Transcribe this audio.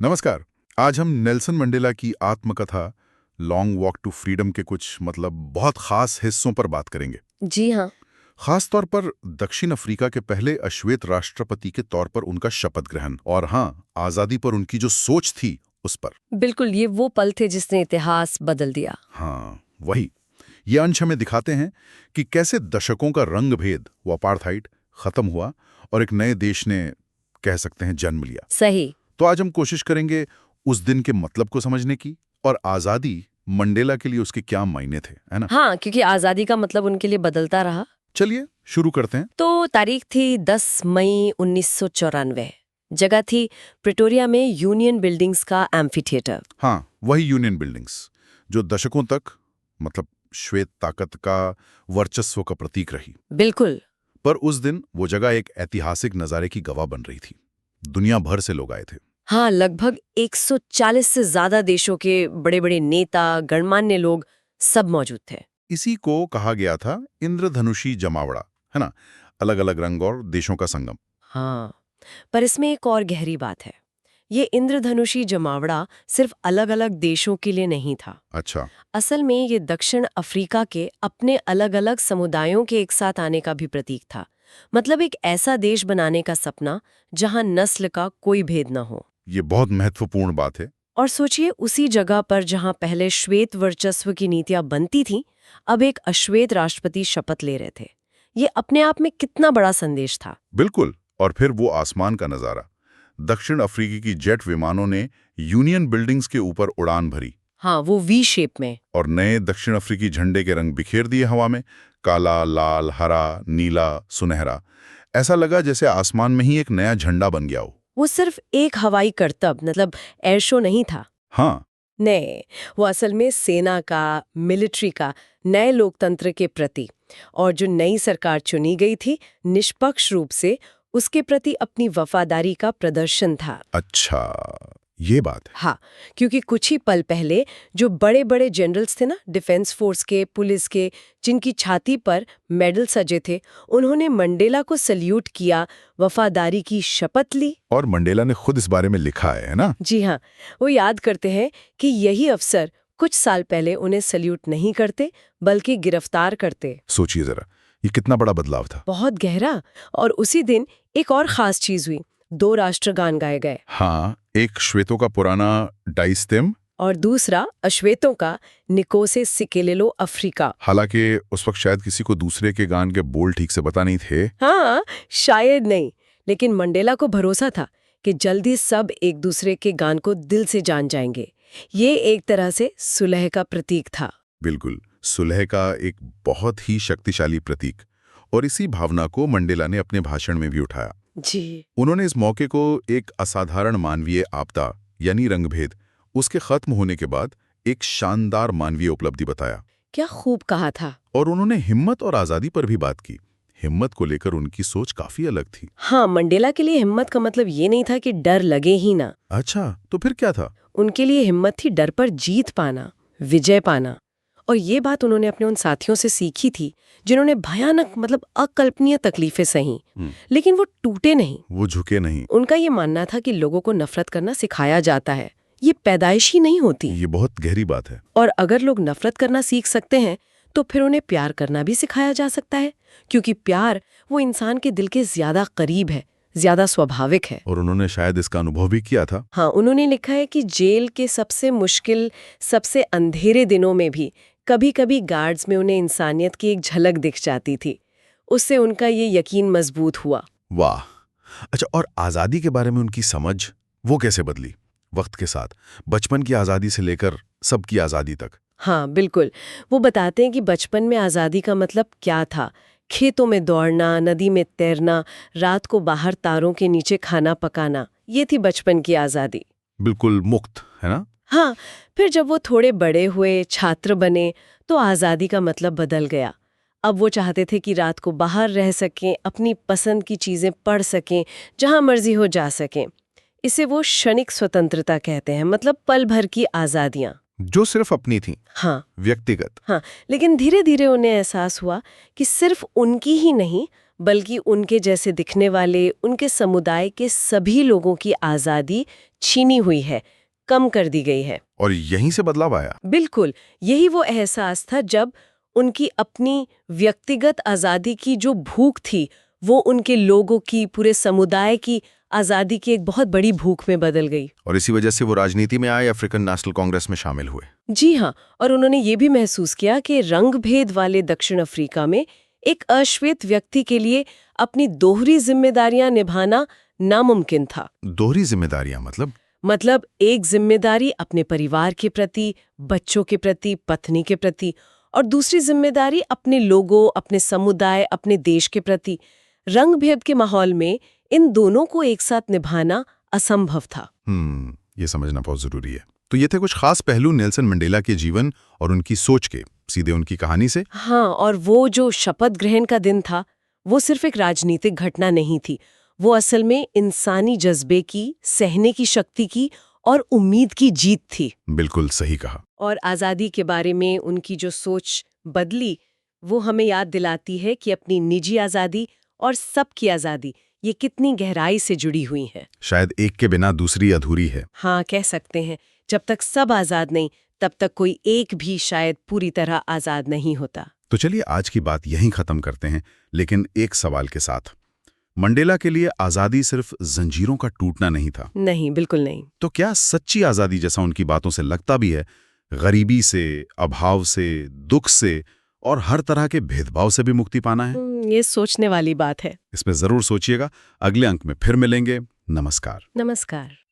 नमस्कार। आज हम नेल्सन मंडेला की आत्मकथा लॉन्ग वॉक टू फ्रीडम के कुछ बहुत खास हिस्सों पर बात करेंगे। जी हाँ। खास तौर पर दक्षिण अफ्रीका के पहले अश्वेत राष्ट्रपति के तौर पर उनका शपथ ग्रहण और आजादी पर उनकी जो सोच थी उस पर। बिल्कुल, ये वो पल थे जिसने इतिहास बदल दिया। वही। ये अंश हमें दिखाते हैं कि कैसे दशकों का रंग भेद वो अपार्थाइड खत्म हुआ और एक नए देश ने कह सकते हैं जन्म लिया। सही। तो आज हम कोशिश करेंगे उस दिन के मतलब को समझने की और आजादी मंडेला के लिए उसके क्या मायने थे, है ना? हाँ, क्योंकि आजादी का मतलब उनके लिए बदलता रहा। चलिए शुरू करते हैं। तो तारीख थी 10 मई 1994। जगह थी प्रिटोरिया में यूनियन बिल्डिंग्स का एम्फी थिएटर। वही यूनियन बिल्डिंग्स जो दशकों तक श्वेत ताकत का वर्चस्व का प्रतीक रही। बिल्कुल। पर उस दिन वो जगह एक ऐतिहासिक नजारे की गवाह बन रही थी। दुनिया भर से लोग आए थे। हाँ, लगभग 140 से ज्यादा देशों के बड़े बड़े नेता, गणमान्य लोग सब मौजूद थे। इसी को कहा गया था इंद्रधनुषी जमावड़ा, है ना? अलग अलग रंग और देशों का संगम। हाँ, पर इसमें एक और गहरी बात है। ये इंद्रधनुषी जमावड़ा सिर्फ अलग अलग देशों के लिए नहीं था। अच्छा। असल में ये दक्षिण अफ्रीका के अपने अलग अलग समुदायों के एक साथ आने का भी प्रतीक था। मतलब एक ऐसा देश बनाने का सपना जहां नस्ल का कोई भेद न हो। ये बहुत महत्वपूर्ण बात है। और सोचिए, उसी जगह पर जहां पहले श्वेत वर्चस्व की नीतियां बनती थीं, अब एक अश्वेत राष्ट्रपति शपथ ले रहे थे। ये अपने आप में कितना बड़ा संदेश था। बिल्कुल। और फिर वो आसमान का नजारा। दक्षिण अफ्रीकी की जेट विमानों ने यूनियन बिल्डिंग्स के ऊपर उड़ान भरी। हाँ, वो वी शेप में। और नए दक्षिण अफ्रीकी झंडे के रंग बिखेर दिए हवा में। काला, लाल, हरा, नीला, सुनहरा। ऐसा लगा जैसे आसमान में ही एक नया झंडा बन गया हो। वो सिर्फ एक हवाई करतब मतलब एयर शो नहीं था। हाँ। नहीं, वो असल में सेना का, मिलिट्री का, नए लोकतंत्र के प्रति, और जो नई सरकार चुनी गई थी निष्पक्ष रूप से, उसके प्रति अपनी वफादारी का प्रदर्शन था। अच्छा, ये बात है। हाँ, क्योंकि कुछ ही पल पहले जो बड़े बड़े जनरल्स थे ना, डिफेंस फोर्स के, पुलिस के, जिनकी छाती पर मेडल सजे थे, उन्होंने मंडेला को सल्यूट किया, वफादारी की शपथ ली। और मंडेला ने खुद इस बारे में लिखा है ना? जी हाँ, वो याद करते हैं कि यही अफसर कुछ साल पहले उन्हें सल्यूट नहीं करते बल्कि गिरफ्तार करते। सोचिए जरा, ये कितना बड़ा बदलाव था। बहुत गहरा। और उसी दिन एक और खास चीज हुई। 2 राष्ट्रगान गाए गए। एक श्वेतों का पुराना डाइस्तेम और दूसरा अश्वेतों का निकोसे सिकेलेलो अफ्रीका। हालांकि उस वक्त शायद किसी को दूसरे के गान के बोल ठीक से पता नहीं थे। हाँ, शायद नहीं, लेकिन मंडेला को भरोसा था कि जल्दी सब एक दूसरे के गान को दिल से जान जाएंगे। ये एक तरह से सुलह का प्रतीक था। बिल्कुल, सुलह का एक बहुत ही शक्तिशाली प्रतीक। और इसी भावना को मंडेला ने अपने भाषण में भी उठाया। जी। उन्होंने इस मौके को एक असाधारण मानवीय आपदा यानी रंगभेद उसके खत्म होने के बाद एक शानदार मानवीय उपलब्धि बताया। क्या खूब कहा था। और उन्होंने हिम्मत और आजादी पर भी बात की। हिम्मत को लेकर उनकी सोच काफी अलग थी। हाँ, मंडेला के लिए हिम्मत का मतलब ये नहीं था कि डर लगे ही ना। अच्छा, तो फिर क्या था? उनके लिए हिम्मत थी डर पर जीत पाना, विजय पाना। और ये बात उन्होंने अपने उन साथियों से सीखी थी जिन्होंने भयानक अकल्पनीय तकलीफें सही, लेकिन वो टूटे नहीं, वो झुके नहीं। उनका ये मानना था कि लोगों को नफरत करना सिखाया जाता है, ये पैदाइशी नहीं होती। ये बहुत गहरी बात है। और अगर लोग नफरत करना सीख सकते हैं तो फिर उन्हें प्यार करना भी सिखाया जा सकता है, क्योंकि प्यार वो इंसान के दिल के ज्यादा करीब है, ज्यादा स्वाभाविक है। और उन्होंने शायद इसका अनुभव भी किया था। हाँ, उन्होंने लिखा है कि जेल के सबसे मुश्किल, सबसे अंधेरे दिनों में भी कभी-कभी गार्ड्स में उन्हें इंसानियत की एक झलक दिख जाती थी। उससे उनका ये यकीन मजबूत हुआ। वाह। अच्छा, और आजादी के बारे में उनकी समझ वो कैसे बदली वक्त के साथ, बचपन की आजादी से लेकर सबकी आजादी तक? हाँ, बिल्कुल। वो बताते हैं कि बचपन में आजादी का मतलब क्या था। खेतों में दौड़ना, नदी में तैरना, रात को बाहर तारों के नीचे खाना पकाना, ये थी बचपन की आजादी। बिल्कुल मुक्त, है ना? हाँ, फिर जब वो थोड़े बड़े हुए, छात्र बने, तो आजादी का मतलब बदल गया। अब वो चाहते थे कि रात को बाहर रह सकें, अपनी पसंद की चीजें पढ़ सकें, जहां मर्जी हो जा सकें। इसे वो क्षणिक स्वतंत्रता कहते हैं, मतलब पल भर की आजादियां जो सिर्फ अपनी थी। हाँ, व्यक्तिगत। हाँ, लेकिन धीरे धीरे उन्हें एहसास हुआ कि सिर्फ उनकी ही नहीं बल्कि उनके जैसे दिखने वाले उनके समुदाय के सभी लोगों की आज़ादी छीनी हुई है, कम कर दी गई है। और यहीं से बदलाव आया। बिल्कुल, यही वो एहसास था जब उनकी अपनी व्यक्तिगत आज़ादी की जो भूख थी, वो उनके लोगों की, पूरे समुदाय की आज़ादी की एक बहुत बड़ी भूख में बदल गई। और इसी वजह से वो राजनीति में आए, अफ्रीकन नेशनल कांग्रेस में शामिल हुए। जी हाँ, और उन्होंने ये भी महसूस किया कि रंगभेद वाले दक्षिण अफ्रीका में एक अश्वेत व्यक्ति के लिए अपनी दोहरी जिम्मेदारियां निभाना नामुमकिन था। दोहरी जिम्मेदारियां मतलब एक जिम्मेदारी अपने परिवार के प्रति, बच्चों के प्रति, पत्नी के प्रति, और दूसरी जिम्मेदारी अपने लोगों, अपने समुदाय, अपने देश के प्रति। रंगभेद के माहौल में इन दोनों को एक साथ निभाना असंभव था। ये समझना बहुत जरूरी है। तो ये थे कुछ खास पहलू नेल्सन मंडेला के जीवन और उनकी सोच के, सीधे उनकी कहानी से। हाँ, और वो जो शपथ ग्रहण का दिन था, वो सिर्फ एक राजनीतिक घटना नहीं थी। वो असल में इंसानी जज्बे की, सहने की शक्ति की और उम्मीद की जीत थी। बिल्कुल सही कहा। और आज़ादी के बारे में उनकी जो सोच बदली, वो हमें याद दिलाती है कि अपनी निजी आज़ादी और सबकी आज़ादी ये कितनी गहराई से जुड़ी हुई है। शायद एक के बिना दूसरी अधूरी है। हाँ, कह सकते हैं। जब तक सब आज़ाद नहीं, तब तक कोई एक भी शायद पूरी तरह आज़ाद नहीं होता। तो चलिए आज की बात यहीं खत्म करते हैं, लेकिन एक सवाल के साथ। मंडेला के लिए आज़ादी सिर्फ जंजीरों का टूटना नहीं था। नहीं, बिल्कुल नहीं। तो क्या सच्ची आज़ादी, जैसा उनकी बातों से लगता भी है, गरीबी से, अभाव से, दुख से और हर तरह के भेदभाव से भी मुक्ति पाना है? ये सोचने वाली बात है। इसमें जरूर सोचिएगा। अगले अंक में फिर मिलेंगे। नमस्कार। नमस्कार।